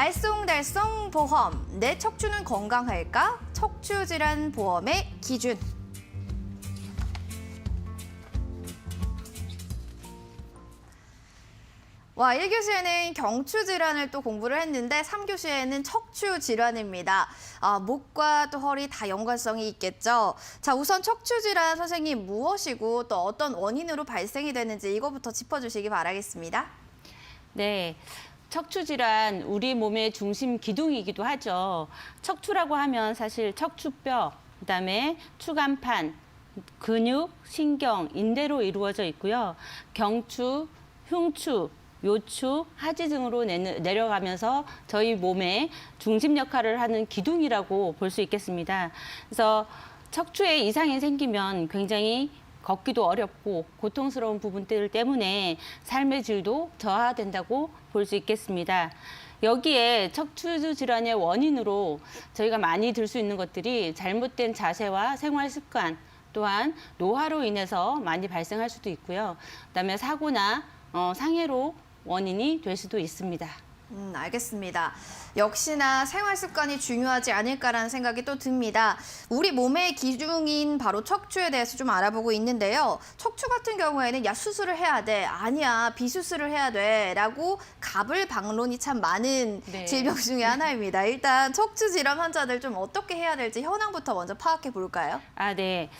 알쏭달쏭 보험, 내 척추는 건강할까? 척추질환 보험의 기준. 와, 1교시에는 경추질환을 또 공부를 했는데 3교시에는 척추질환입니다. 목과 또 허리 다 연관성이 있겠죠. 자, 우선 척추질환 선생님 무엇이고 또 어떤 원인으로 발생이 되는지 이거부터 짚어주시기 바라겠습니다. 네. 척추질환, 우리 몸의 중심 기둥이기도 하죠. 척추라고 하면 사실 척추뼈, 그다음에 추간판, 근육, 신경, 인대로 이루어져 있고요. 경추, 흉추, 요추, 하지 등으로 내려가면서 저희 몸의 중심 역할을 하는 기둥이라고 볼 수 있겠습니다. 그래서 척추에 이상이 생기면 굉장히 걷기도 어렵고 고통스러운 부분들 때문에 삶의 질도 저하된다고 볼 수 있겠습니다. 여기에 척추 질환의 원인으로 저희가 많이 들 수 있는 것들이 잘못된 자세와 생활 습관, 또한 노화로 인해서 많이 발생할 수도 있고요. 그다음에 사고나 상해로 원인이 될 수도 있습니다. 알겠습니다. 역시나 생활 습관이 중요하지 않을까라는 생각이 또 듭니다. 우리 몸의 기둥인 바로 척추에 대해서 좀 알아보고 있는데요. 척추 같은 경우에는 야, 수술을 해야 돼. 아니야, 비수술을 해야 돼. 라고 가불방론이 참 많은 네. 질병 중에 하나입니다. 일단 척추 질환 환자들 좀 어떻게 해야 될지 현황부터 먼저 파악해 볼까요? 네.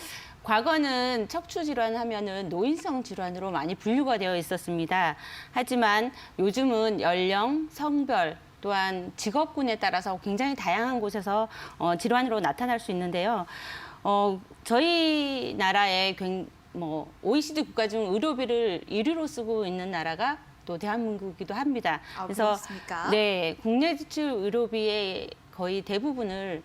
과거는 척추 질환 하면은 노인성 질환으로 많이 분류가 되어 있었습니다. 하지만 요즘은 연령, 성별, 또한 직업군에 따라서 굉장히 다양한 곳에서 질환으로 나타날 수 있는데요. 저희 나라의 OECD 국가 중 의료비를 1위로 쓰고 있는 나라가 또 대한민국이기도 합니다. 그래서 그렇습니까? 네, 국내 지출 의료비의 거의 대부분을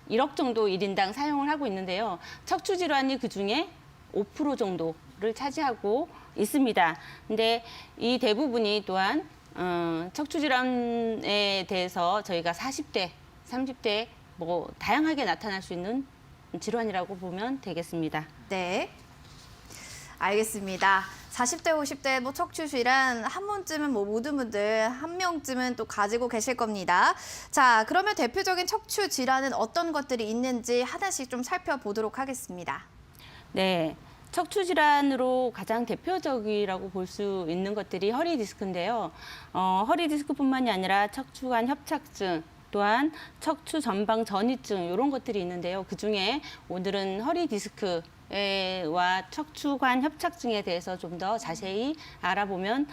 1억 정도 1인당 사용을 하고 있는데요. 척추 질환이 그중에 5% 정도를 차지하고 있습니다. 근데 이 대부분이 또한 척추 질환에 대해서 저희가 40대, 30대 다양하게 나타날 수 있는 질환이라고 보면 되겠습니다. 네. 알겠습니다. 40대, 50대 척추 질환 한 번쯤은 모든 분들 한 명쯤은 또 가지고 계실 겁니다. 자, 그러면 대표적인 척추 질환은 어떤 것들이 있는지 하나씩 좀 살펴보도록 하겠습니다. 네. 척추 질환으로 가장 대표적이라고 볼 수 있는 것들이 허리 디스크인데요. 허리 디스크뿐만이 아니라 척추관 협착증, 또한 척추 전방 전이증 이런 것들이 있는데요. 그중에 오늘은 허리 디스크 와 척추관 협착증에 대해서 좀 더 자세히 알아보면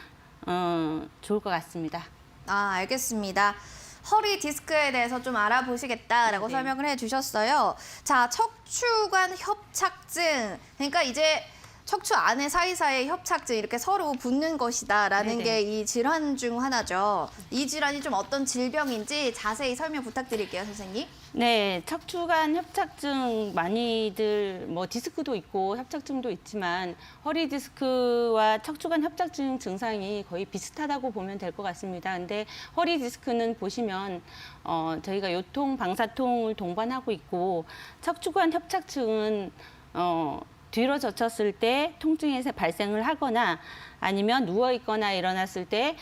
좋을 것 같습니다. 알겠습니다. 허리 디스크에 대해서 좀 알아보시겠다라고 네. 설명을 해주셨어요. 자, 척추관 협착증. 그러니까 이제 척추 안에 사이사이에 협착증 이렇게 서로 붙는 것이다라는 네네. 게 이 질환 중 하나죠. 이 질환이 좀 어떤 질병인지 자세히 설명 부탁드릴게요, 선생님. 네, 척추관 협착증 많이들 디스크도 있고 협착증도 있지만 허리 디스크와 척추관 협착증 증상이 거의 비슷하다고 보면 될 것 같습니다. 근데 허리 디스크는 보시면 저희가 요통, 방사통을 동반하고 있고 척추관 협착증은 뒤로 젖혔을 때 통증이 발생을 하거나 아니면 누워 있거나 일어났을 때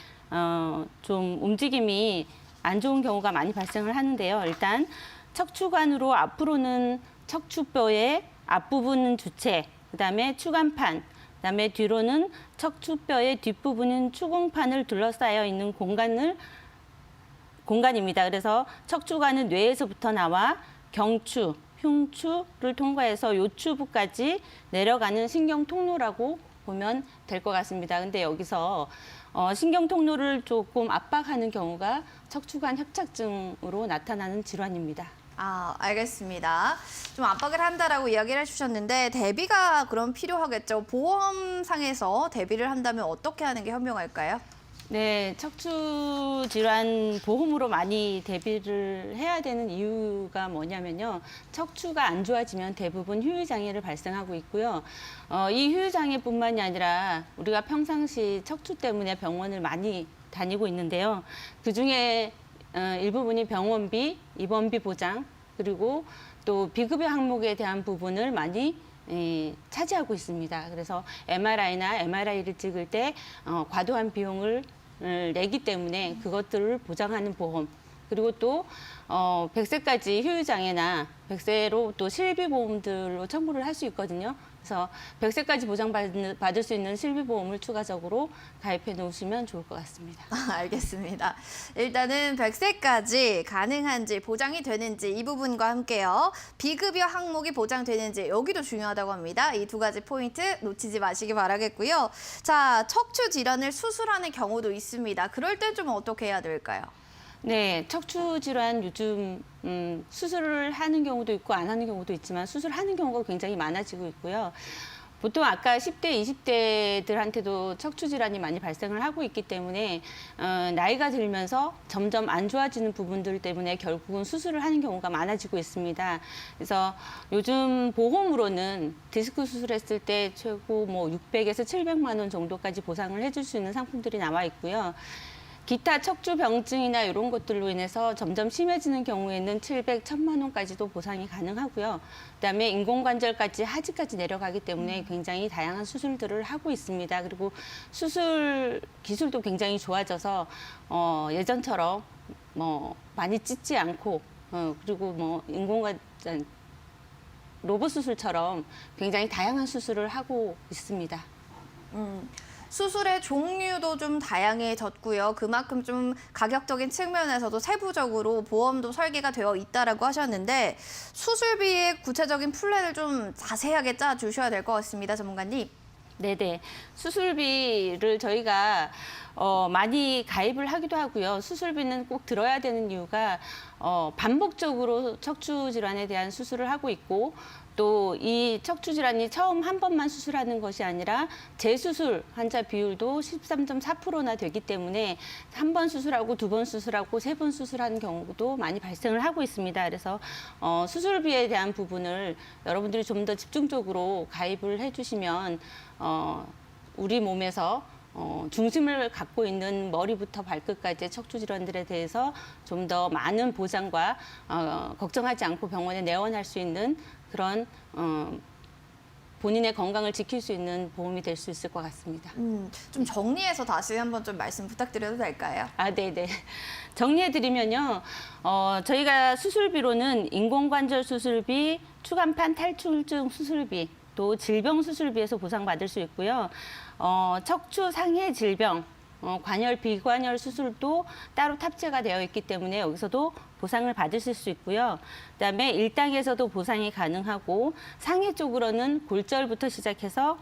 좀 움직임이 안 좋은 경우가 많이 발생을 하는데요. 일단 척추관으로 앞으로는 척추뼈의 앞부분은 주체, 그다음에 추간판, 그다음에 뒤로는 척추뼈의 뒷부분은 추궁판을 둘러싸여 있는 공간입니다. 그래서 척추관은 뇌에서부터 나와 경추, 흉추를 통과해서 요추부까지 내려가는 신경 통로라고 보면 될 것 같습니다. 근데 여기서 신경 통로를 조금 압박하는 경우가 척추관 협착증으로 나타나는 질환입니다. 알겠습니다. 좀 압박을 한다라고 이야기를 해주셨는데 대비가 그럼 필요하겠죠. 보험상에서 대비를 한다면 어떻게 하는 게 현명할까요? 네, 척추 질환 보험으로 많이 대비를 해야 되는 이유가 뭐냐면요. 척추가 안 좋아지면 대부분 후유장애를 발생하고 있고요. 이 후유장애뿐만이 아니라 우리가 평상시 척추 때문에 병원을 많이 다니고 있는데요. 그중에 일부분이 병원비, 입원비 보장, 그리고 또 비급여 항목에 대한 부분을 많이 차지하고 있습니다. 그래서 MRI나 MRI를 찍을 때 과도한 비용을 내기 때문에 그것들을 보장하는 보험. 그리고 또 100세까지 효유장애나 100세로 또 실비보험들로 청구를 할 수 있거든요. 그래서 100세까지 보장받을 수 있는 실비보험을 추가적으로 가입해 놓으시면 좋을 것 같습니다. 알겠습니다. 일단은 100세까지 가능한지 보장이 되는지 이 부분과 함께요. 비급여 항목이 보장되는지 여기도 중요하다고 합니다. 이 두 가지 포인트 놓치지 마시기 바라겠고요. 자, 척추 질환을 수술하는 경우도 있습니다. 그럴 때 좀 어떻게 해야 될까요? 네, 척추 질환 요즘 수술을 하는 경우도 있고 안 하는 경우도 있지만 수술하는 경우가 굉장히 많아지고 있고요. 보통 아까 10대, 20대들한테도 척추 질환이 많이 발생을 하고 있기 때문에 나이가 들면서 점점 안 좋아지는 부분들 때문에 결국은 수술을 하는 경우가 많아지고 있습니다. 그래서 요즘 보험으로는 디스크 수술했을 때 최고 뭐 600에서 700만 원 정도까지 보상을 해줄 수 있는 상품들이 나와 있고요. 기타 척추 병증이나 이런 것들로 인해서 점점 심해지는 경우에는 700, 1000만 원까지도 보상이 가능하고요. 그다음에 인공관절까지 하지까지 내려가기 때문에 굉장히 다양한 수술들을 하고 있습니다. 그리고 수술 기술도 굉장히 좋아져서 예전처럼 뭐 많이 찢지 않고 그리고 뭐 인공관절 로봇 수술처럼 굉장히 다양한 수술을 하고 있습니다. 수술의 종류도 좀 다양해졌고요. 그만큼 좀 가격적인 측면에서도 세부적으로 보험도 설계가 되어 있다라고 하셨는데 수술비의 구체적인 플랜을 좀 자세하게 짜주셔야 될 것 같습니다, 전문가님. 네네. 수술비를 저희가 많이 가입을 하기도 하고요. 수술비는 꼭 들어야 되는 이유가 반복적으로 척추 질환에 대한 수술을 하고 있고 또 이 척추 질환이 처음 한 번만 수술하는 것이 아니라 재수술 환자 비율도 13.4%나 되기 때문에 한 번 수술하고 두 번 수술하고 세 번 수술하는 경우도 많이 발생을 하고 있습니다. 그래서 수술비에 대한 부분을 여러분들이 좀 더 집중적으로 가입을 해주시면 우리 몸에서 중심을 갖고 있는 머리부터 발끝까지의 척추 질환들에 대해서 좀 더 많은 보장과 걱정하지 않고 병원에 내원할 수 있는 그런 본인의 건강을 지킬 수 있는 보험이 될 수 있을 것 같습니다. 좀 정리해서 다시 한번 좀 말씀 부탁드려도 될까요? 아, 네네. 정리해드리면요. 저희가 수술비로는 인공관절 수술비, 추간판 탈출증 수술비, 또 질병 수술비에서 보상받을 수 있고요. 척추 상해 질병, 관열, 비관열 수술도 따로 탑재가 되어 있기 때문에 여기서도 보상을 받으실 수 있고요. 그다음에 일당에서도 보상이 가능하고 상해 쪽으로는 골절부터 시작해서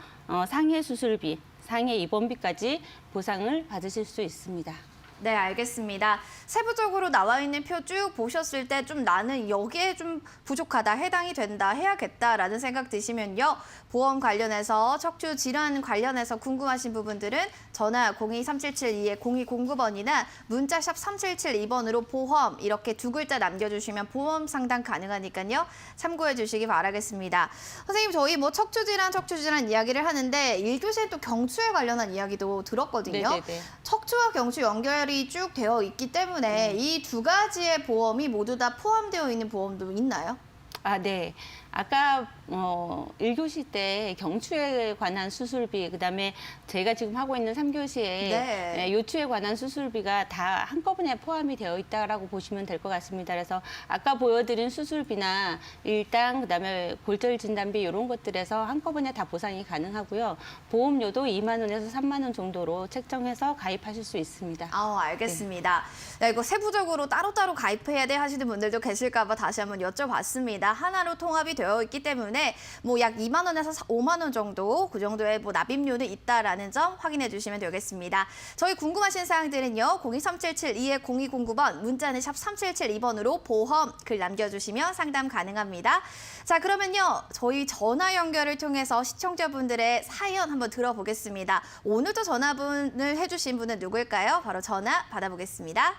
상해 수술비, 상해 입원비까지 보상을 받으실 수 있습니다. 네, 알겠습니다. 세부적으로 나와 있는 표 쭉 보셨을 때 좀 나는 여기에 좀 부족하다, 해당이 된다, 해야겠다라는 생각 드시면요. 보험 관련해서 척추 질환 관련해서 궁금하신 부분들은 전화 02-3772-0209번이나 문자샵 3772번으로 보험 이렇게 두 글자 남겨주시면 보험 상담 가능하니까요. 참고해 주시기 바라겠습니다. 선생님, 저희 뭐 척추 질환 이야기를 하는데 1교시에 또 경추에 관련한 이야기도 들었거든요. 네네네. 척추와 경추 연결이 쭉 되어 있기 때문에 이 두 가지의 보험이 모두 다 포함되어 있는 보험도 있나요? 아, 네. 아까 1교시 때 경추에 관한 수술비, 그다음에 제가 지금 하고 있는 3교시에 네. 요추에 관한 수술비가 다 한꺼번에 포함이 되어 있다라고 보시면 될 것 같습니다. 그래서 아까 보여드린 수술비나 일당, 그다음에 골절 진단비 이런 것들에서 한꺼번에 다 보상이 가능하고요. 보험료도 2만 원에서 3만 원 정도로 책정해서 가입하실 수 있습니다. 알겠습니다. 네, 이거 세부적으로 따로따로 가입해야 돼 하시는 분들도 계실까 봐 다시 한번 여쭤봤습니다. 하나로 통합이 되어 있기 때문에 뭐 약 2만 원에서 5만 원 정도 그 정도의 뭐 납입료는 있다라는 점 확인해 주시면 되겠습니다. 저희 궁금하신 사항들은요. 02-3772-0209번 문자는 샵 3772번으로 보험 글 남겨주시면 상담 가능합니다. 자, 그러면요. 저희 전화 연결을 통해서 시청자분들의 사연 한번 들어보겠습니다. 오늘도 전화분을 해주신 분은 누구일까요? 바로 전화 받아보겠습니다.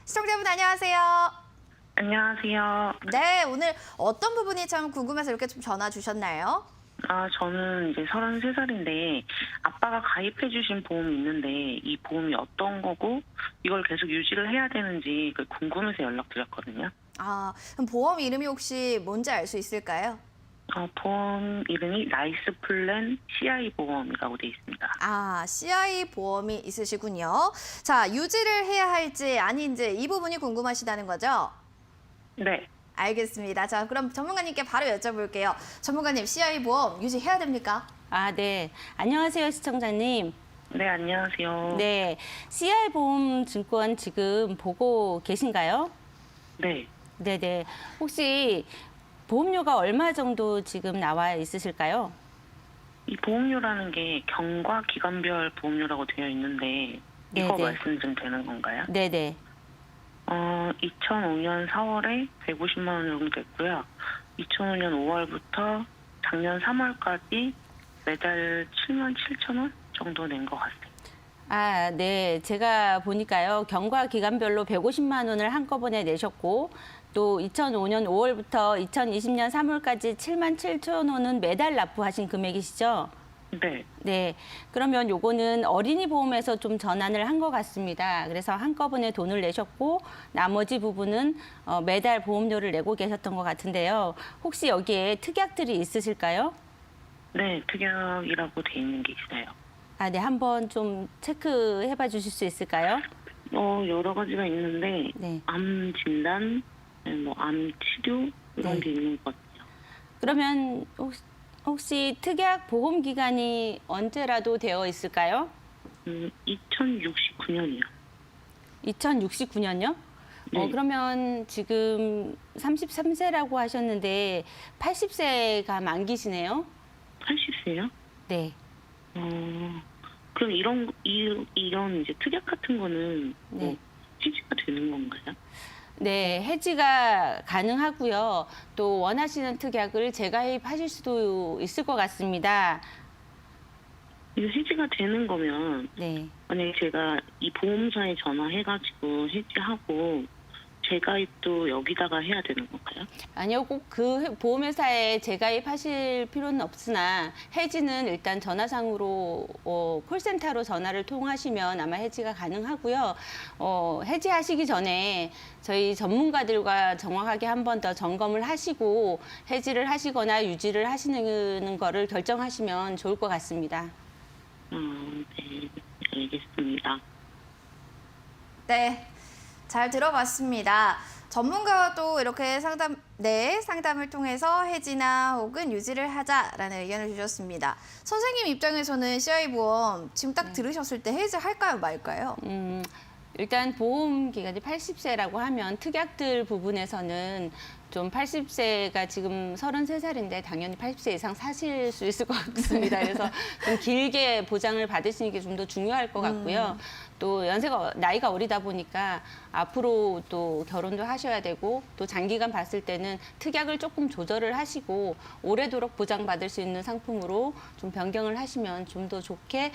시청자분 안녕하세요. 안녕하세요. 네, 오늘 어떤 부분이 참 궁금해서 이렇게 좀 전화 주셨나요? 저는 이제 33살인데 아빠가 가입해주신 보험이 있는데 이 보험이 어떤 거고 이걸 계속 유지를 해야 되는지 궁금해서 연락드렸거든요. 그럼 보험 이름이 혹시 뭔지 알 수 있을까요? 보험 이름이 나이스 플랜 CI 보험이라고 돼 있습니다. 아, CI 보험이 있으시군요. 자, 유지를 해야 할지 아닌지 이 부분이 궁금하시다는 거죠? 네. 알겠습니다. 자, 그럼 전문가님께 바로 여쭤볼게요. 전문가님, CI 보험 유지해야 됩니까? 아, 네. 안녕하세요, 시청자님. 네, 안녕하세요. 네. CI보험증권 지금 보고 계신가요? 네. 네네. 혹시 보험료가 얼마 정도 지금 나와 있으실까요? 이 보험료라는 게 경과 기간별 보험료라고 되어 있는데 이거 네네. 말씀 좀 되는 건가요? 네네. 2005년 4월에 150만 원 정도 됐고요. 2005년 5월부터 작년 3월까지 매달 7만 7천 원 정도 낸 것 같습니다. 아, 네. 제가 보니까요. 경과 기간별로 150만 원을 한꺼번에 내셨고 또 2005년 5월부터 2020년 3월까지 7만 7천 원은 매달 납부하신 금액이시죠? 네. 네. 그러면 요거는 어린이 보험에서 좀 전환을 한 것 같습니다. 그래서 한꺼번에 돈을 내셨고 나머지 부분은 매달 보험료를 내고 계셨던 것 같은데요. 혹시 여기에 특약들이 있으실까요? 네, 특약이라고 돼 있는 게 있어요. 아, 네. 한번 좀 체크해 봐 주실 수 있을까요? 여러 가지가 있는데 네. 암 진단, 암 치료 이런 네. 게 있는 것 같아요. 그러면 혹시 특약 보험 기간이 언제라도 되어 있을까요? 2069년이요. 2069년요? 네. 그러면 지금 33세라고 하셨는데 80세가 만기시네요? 80세요? 네. 그럼 이런 이제 특약 같은 거는 네. 취지가 되는 건가요? 네, 해지가 가능하고요. 또 원하시는 특약을 재가입하실 수도 있을 것 같습니다. 이거 해지가 되는 거면 네. 만약에 제가 이 보험사에 전화해가지고 해지하고 재가입도 여기다가 해야 되는 건가요? 아니요, 꼭 그 보험회사에 재가입하실 필요는 없으나 해지는 일단 전화상으로 콜센터로 전화를 통하시면 아마 해지가 가능하고요. 해지하시기 전에 저희 전문가들과 정확하게 한 번 더 점검을 하시고 해지를 하시거나 유지를 하시는 거를 결정하시면 좋을 것 같습니다. 네, 알겠습니다. 네, 잘 들어봤습니다. 전문가와 또 이렇게 상담을 통해서 해지나 혹은 유지를 하자라는 의견을 주셨습니다. 선생님 입장에서는 CI 보험 지금 딱 들으셨을 때 해지할까요, 말까요? 일단 보험 기간이 80세라고 하면 특약들 부분에서는 좀 80세가 지금 33살인데 당연히 80세 이상 사실 수 있을 것 같습니다. 그래서 좀 길게 보장을 받으시는 게 좀 더 중요할 것 같고요. 또 나이가 어리다 보니까 앞으로 또 결혼도 하셔야 되고 또 장기간 봤을 때는 특약을 조금 조절을 하시고 오래도록 보장받을 수 있는 상품으로 좀 변경을 하시면 좀 더 좋게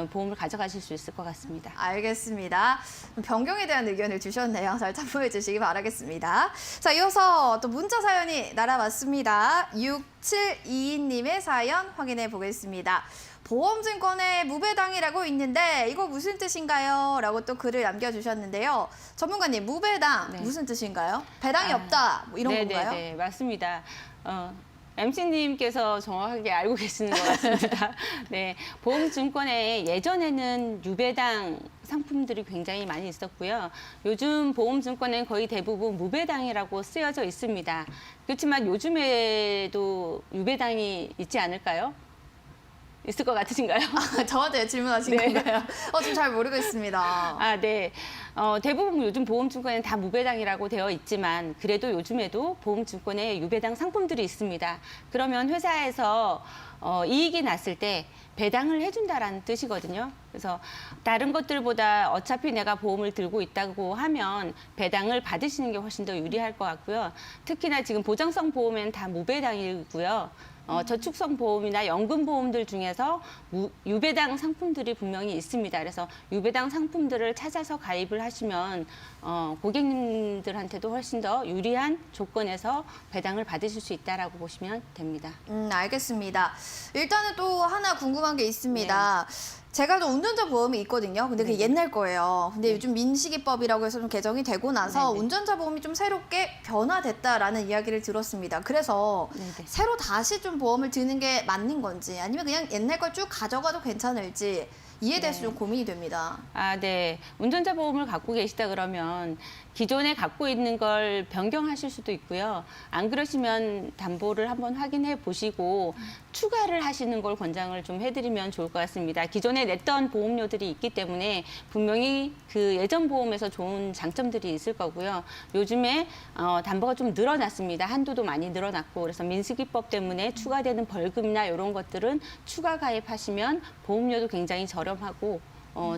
보험을 가져가실 수 있을 것 같습니다. 알겠습니다. 변경에 대한 의견을 주셨네요. 잘 참고해 주시기 바라겠습니다. 자, 이어서 또 문자 사연이 날아왔습니다. 6722님의 사연 확인해 보겠습니다. 보험증권에 무배당이라고 있는데 이거 무슨 뜻인가요? 라고 또 글을 남겨주셨는데요. 전문가님, 무배당 네. 무슨 뜻인가요? 배당이 없다 뭐 이런 건가요? 네, 맞습니다. MC님께서 정확하게 알고 계시는 것 같습니다. 네, 보험증권에 예전에는 유배당 상품들이 굉장히 많이 있었고요. 요즘 보험증권은 거의 대부분 무배당이라고 쓰여져 있습니다. 그렇지만 요즘에도 유배당이 있지 않을까요? 있을 것 같으신가요? 저한테 질문하신 네. 건가요? 좀 잘 모르겠습니다. 아, 네. 대부분 요즘 보험증권에는 다 무배당이라고 되어 있지만 그래도 요즘에도 보험증권에 유배당 상품들이 있습니다. 그러면 회사에서 이익이 났을 때 배당을 해준다라는 뜻이거든요. 그래서 다른 것들보다 어차피 내가 보험을 들고 있다고 하면 배당을 받으시는 게 훨씬 더 유리할 것 같고요. 특히나 지금 보장성 보험에는 다 무배당이고요. 저축성 보험이나 연금 보험들 중에서 유배당 상품들이 분명히 있습니다. 그래서 유배당 상품들을 찾아서 가입을 하시면 고객님들한테도 훨씬 더 유리한 조건에서 배당을 받으실 수 있다라고 보시면 됩니다. 알겠습니다. 일단은 또 하나 궁금한 게 있습니다. 제가 좀 운전자 보험이 있거든요. 근데 그게 옛날 거예요. 근데 요즘 민식이법이라고 해서 좀 개정이 되고 나서 네네. 운전자 보험이 좀 새롭게 변화됐다라는 이야기를 들었습니다. 그래서 네네. 새로 다시 좀 보험을 드는 게 맞는 건지 아니면 그냥 옛날 걸 쭉 가져가도 괜찮을지 이에 대해서 좀 고민이 됩니다. 아, 네. 운전자 보험을 갖고 계시다 그러면 기존에 갖고 있는 걸 변경하실 수도 있고요. 안 그러시면 담보를 한번 확인해 보시고 추가를 하시는 걸 권장을 좀 해드리면 좋을 것 같습니다. 기존에 냈던 보험료들이 있기 때문에 분명히 그 예전 보험에서 좋은 장점들이 있을 거고요. 요즘에 담보가 좀 늘어났습니다. 한도도 많이 늘어났고 그래서 민식이법 때문에 추가되는 벌금이나 이런 것들은 추가 가입하시면 보험료도 굉장히 저렴하고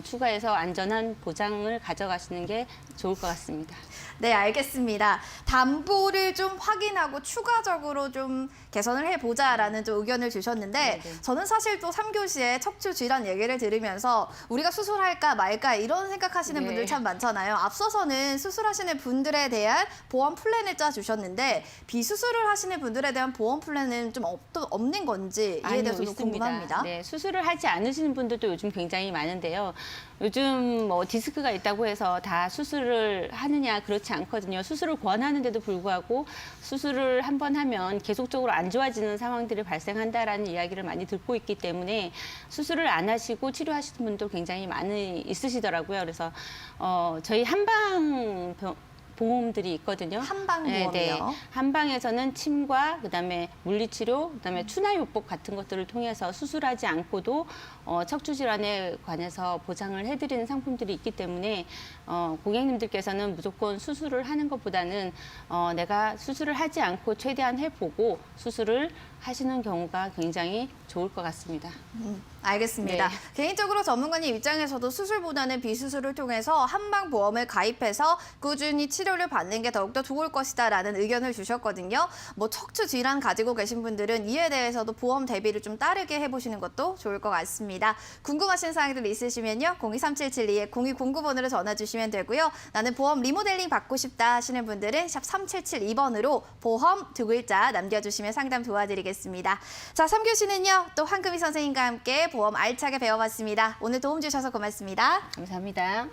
추가해서 안전한 보장을 가져가시는 게 좋을 것 같습니다. 네, 알겠습니다. 담보를 좀 확인하고 추가적으로 좀 개선을 해보자라는 좀 의견을 주셨는데 네네. 저는 사실 또 3교시에 척추 질환 얘기를 들으면서 우리가 수술할까 말까 이런 생각하시는 네. 분들 참 많잖아요. 앞서서는 수술하시는 분들에 대한 보험 플랜을 짜주셨는데 비수술을 하시는 분들에 대한 보험 플랜은 좀 없는 건지 이에 아니요, 대해서도 있습니다. 궁금합니다. 네, 수술을 하지 않으시는 분들도 요즘 굉장히 많은데요. 요즘 뭐 디스크가 있다고 해서 다 수술을 하느냐 그렇지 않거든요. 수술을 권하는데도 불구하고 수술을 한 번 하면 계속적으로 안 좋아지는 상황들이 발생한다라는 이야기를 많이 듣고 있기 때문에 수술을 안 하시고 치료하시는 분도 굉장히 많이 있으시더라고요. 그래서 저희 한방 보험들이 있거든요. 한방 네, 보험이요? 한방에서는 침과 그다음에 물리치료, 그다음에 추나요법 같은 것들을 통해서 수술하지 않고도 척추 질환에 관해서 보장을 해드리는 상품들이 있기 때문에 고객님들께서는 무조건 수술을 하는 것보다는 내가 수술을 하지 않고 최대한 해보고 수술을 하시는 경우가 굉장히 좋을 것 같습니다. 알겠습니다. 네. 개인적으로 전문가님 입장에서도 수술보다는 비수술을 통해서 한방보험을 가입해서 꾸준히 치료를 받는 게 더욱더 좋을 것이다라는 의견을 주셨거든요. 뭐 척추 질환 가지고 계신 분들은 이에 대해서도 보험 대비를 좀 따르게 해보시는 것도 좋을 것 같습니다. 궁금하신 사항들 있으시면요. 023772-0209번으로 전화 주시면 되고요. 나는 보험 리모델링 받고 싶다 하시는 분들은 샵 3772번으로 보험 두 글자 남겨주시면 상담 도와드리겠습니다. 자, 3교시는요. 또 황금희 선생님과 함께 보험 알차게 배워봤습니다. 오늘 도움 주셔서 고맙습니다. 감사합니다.